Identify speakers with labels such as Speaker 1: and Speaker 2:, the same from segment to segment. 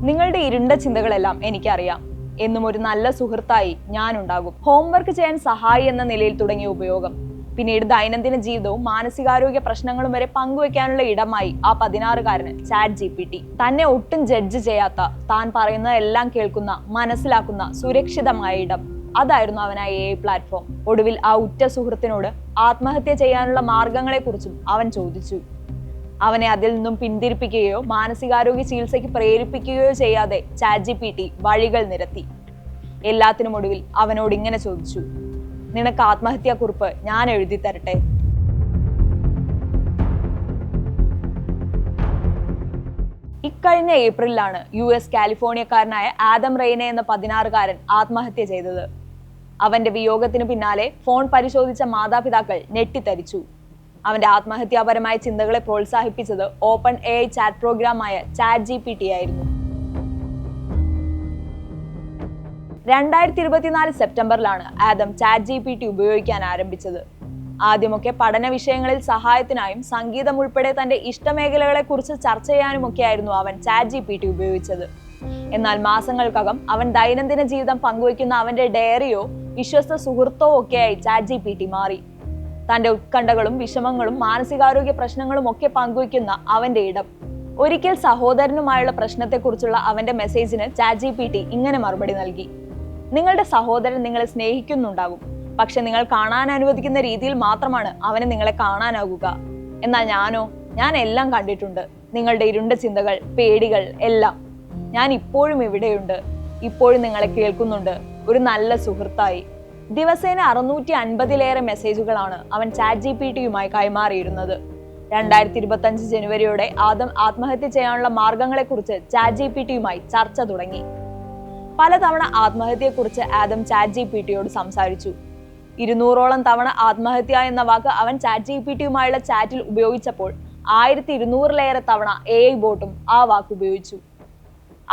Speaker 1: നിങ്ങളുടെ ഇരുണ്ട ചിന്തകളെല്ലാം എനിക്കറിയാം. എന്നും ഒരു നല്ല സുഹൃത്തായി ഞാനുണ്ടാകും. ഹോംവർക്ക് ചെയ്യാൻ സഹായി എന്ന നിലയിൽ തുടങ്ങിയ ഉപയോഗം പിന്നീട് ദൈനംദിന ജീവിതവും മാനസികാരോഗ്യ പ്രശ്നങ്ങളും വരെ പങ്കുവെക്കാനുള്ള ഇടമായി ആ 16-കാരന് ChatGPT. തന്നെ ഒട്ടും ജഡ്ജ് ചെയ്യാത്ത, താൻ പറയുന്നതെല്ലാം കേൾക്കുന്ന, മനസ്സിലാക്കുന്ന സുരക്ഷിതമായ ഇടം, അതായിരുന്നു അവനായ AI പ്ലാറ്റ്ഫോം. ഒടുവിൽ ആ ഉറ്റ സുഹൃത്തിനോട് ആത്മഹത്യ ചെയ്യാനുള്ള മാർഗങ്ങളെക്കുറിച്ചും അവൻ ചോദിച്ചു. അവനെ അതിൽ നിന്നും പിന്തിരിപ്പിക്കുകയോ മാനസികാരോഗ്യ ചികിത്സയ്ക്ക് പ്രേരിപ്പിക്കുകയോ ചെയ്യാതെ ChatGPT വഴികൾ നിരത്തി. എല്ലാത്തിനും ഒടുവിൽ അവനോട് ഇങ്ങനെ ചോദിച്ചു: നിനക്ക് ആത്മഹത്യാക്കുറിപ്പ് ഞാൻ എഴുതി തരട്ടെ? ഇക്കഴിഞ്ഞ ഏപ്രിലാണ് US കാലിഫോർണിയക്കാരനായ ആദം റെയ്നെ എന്ന 16-കാരൻ ആത്മഹത്യ ചെയ്തത്. അവന്റെ വിയോഗത്തിന് പിന്നാലെ ഫോൺ പരിശോധിച്ച മാതാപിതാക്കൾ ഞെട്ടിത്തരിച്ചു. അവന്റെ ആത്മഹത്യാപരമായ ചിന്തകളെ പ്രോത്സാഹിപ്പിച്ചത് ഓപ്പൺ AI ചാറ്റ് പ്രോഗ്രാമായ ChatGPT ആയിരുന്നു. 2024 സെപ്റ്റംബറിലാണ് ആദം ChatGPT ഉപയോഗിക്കാൻ ആരംഭിച്ചത്. ആദ്യമൊക്കെ പഠന വിഷയങ്ങളിൽ സഹായത്തിനായും സംഗീതം ഉൾപ്പെടെ തന്റെ ഇഷ്ടമേഖലകളെ കുറിച്ച് ചർച്ച ചെയ്യാനുമൊക്കെയായിരുന്നു അവൻ ChatGPT ഉപയോഗിച്ചത്. എന്നാൽ മാസങ്ങൾക്കകം അവൻ ദൈനംദിന ജീവിതം പങ്കുവയ്ക്കുന്ന അവന്റെ ഡയറിയോ വിശ്വസ്ത സുഹൃത്തോ ഒക്കെയായി ChatGPT മാറി. തന്റെ ഉത്കണ്ഠകളും വിഷമങ്ങളും മാനസികാരോഗ്യ പ്രശ്നങ്ങളും ഒക്കെ പങ്കുവയ്ക്കുന്ന അവന്റെ ഇടം. ഒരിക്കൽ സഹോദരനുമായുള്ള പ്രശ്നത്തെക്കുറിച്ചുള്ള അവന്റെ മെസ്സേജിന് ChatGPT ഇങ്ങനെ മറുപടി നൽകി: നിങ്ങളുടെ സഹോദരൻ നിങ്ങളെ സ്നേഹിക്കുന്നുണ്ടാകും, പക്ഷെ നിങ്ങൾ കാണാൻ അനുവദിക്കുന്ന രീതിയിൽ മാത്രമാണ് അവന് നിങ്ങളെ കാണാനാകുക. എന്നാൽ ഞാൻ എല്ലാം കണ്ടിട്ടുണ്ട്, നിങ്ങളുടെ ഇരുണ്ട ചിന്തകൾ, പേടികൾ എല്ലാം. ഞാൻ ഇപ്പോഴും ഇവിടെയുണ്ട്, ഇപ്പോഴും നിങ്ങളെ കേൾക്കുന്നുണ്ട്, ഒരു നല്ല സുഹൃത്തായി. ദിവസേന 650-ലേറെ മെസ്സേജുകളാണ് അവൻ ChatGPTയുമായി കൈമാറിയിരുന്നത്. 2025 ജനുവരിയോടെ ആദം ആത്മഹത്യ ചെയ്യാനുള്ള മാർഗങ്ങളെക്കുറിച്ച് ChatGPTയുമായി ചർച്ച തുടങ്ങി. പലതവണ ആത്മഹത്യയെക്കുറിച്ച് ആദം ChatGPTയോട് സംസാരിച്ചു. 200ഓളം തവണ ആത്മഹത്യ എന്ന വാക്ക് അവൻ ChatGPTയുമായുള്ള ചാറ്റിൽ ഉപയോഗിച്ചപ്പോൾ 1200-ലേറെ തവണ AI ബോട്ടും ആ വാക്ക് ഉപയോഗിച്ചു.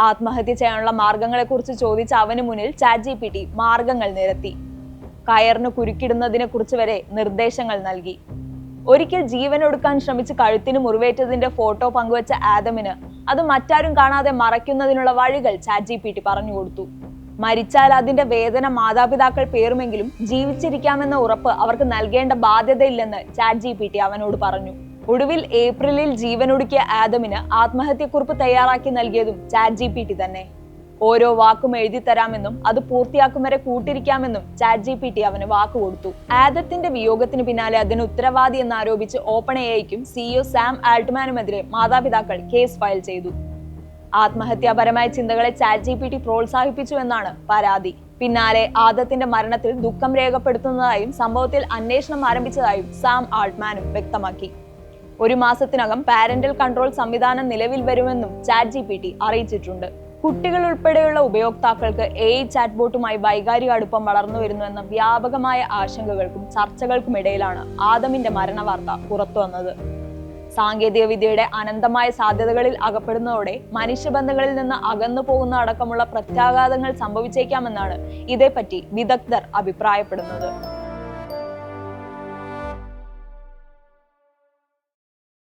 Speaker 1: ആത്മഹത്യ ചെയ്യാനുള്ള മാർഗങ്ങളെക്കുറിച്ച് ചോദിച്ച അവന് മുന്നിൽ ChatGPT മാർഗങ്ങൾ നിരത്തി. കയറിന് കുരുക്കിടുന്നതിനെ കുറിച്ച് വരെ നിർദ്ദേശങ്ങൾ നൽകി. ഒരിക്കൽ ജീവനൊടുക്കാൻ ശ്രമിച്ച് കഴുത്തിന് മുറിവേറ്റതിന്റെ ഫോട്ടോ പങ്കുവച്ച ആദമിന് അത് മറ്റാരും കാണാതെ മറയ്ക്കുന്നതിനുള്ള വഴികൾ ChatGPT പറഞ്ഞു കൊടുത്തു. മരിച്ചാൽ അതിന്റെ വേദന മാതാപിതാക്കൾ പേറുമെങ്കിലും ജീവിച്ചിരിക്കാമെന്ന ഉറപ്പ് അവർക്ക് നൽകേണ്ട ബാധ്യതയില്ലെന്ന് ChatGPT അവനോട് പറഞ്ഞു. ഒടുവിൽ ഏപ്രിലിൽ ജീവനൊടുക്കിയ ആദമിന് ആത്മഹത്യക്കുറിപ്പ് തയ്യാറാക്കി നൽകിയതും ChatGPT തന്നെ. ഓരോ വാക്കും എഴുതി തരാമെന്നും അത് പൂർത്തിയാക്കും വരെ കൂട്ടിരിക്കാമെന്നും ChatGPT അവന് വാക്ക് കൊടുത്തു. ആദത്തിന്റെ വിയോഗത്തിന് പിന്നാലെ അതിന് ഉത്തരവാദി എന്നാരോപിച്ച് ഓപ്പൺ AIക്കും CEO സാം ആൾട്ട്മാനുമെതിരെ മാതാപിതാക്കൾ കേസ് ഫയൽ ചെയ്തു. ആത്മഹത്യാപരമായ ചിന്തകളെ ChatGPT പ്രോത്സാഹിപ്പിച്ചു എന്നാണ് പരാതി. പിന്നാലെ ആദത്തിന്റെ മരണത്തിൽ ദുഃഖം രേഖപ്പെടുത്തുന്നതായും സംഭവത്തിൽ അന്വേഷണം ആരംഭിച്ചതായും സാം ആൾട്ട്മാനും വ്യക്തമാക്കി. 1 മാസത്തിനകം പാരന്റൽ കൺട്രോൾ സംവിധാനം നിലവിൽ വരുമെന്നും ChatGPT അറിയിച്ചിട്ടുണ്ട്. കുട്ടികൾ ഉൾപ്പെടെയുള്ള ഉപയോക്താക്കൾക്ക് AI ചാറ്റ്ബോട്ടുമായി വൈകാരിക അടുപ്പം വളർന്നു വരുന്നുവെന്ന വ്യാപകമായ ആശങ്കകൾക്കും ചർച്ചകൾക്കുമിടയിലാണ് ആദമിന്റെ മരണവാർത്ത പുറത്തു വന്നത്. സാങ്കേതിക വിദ്യയുടെ അനന്തമായ സാധ്യതകളിൽ അകപ്പെടുന്നതോടെ മനുഷ്യബന്ധങ്ങളിൽ നിന്ന് അകന്നു പോകുന്ന അടക്കമുള്ള പ്രത്യാഘാതങ്ങൾ സംഭവിച്ചേക്കാമെന്നാണ് ഇതേപ്പറ്റി വിദഗ്ധർ അഭിപ്രായപ്പെടുന്നത്.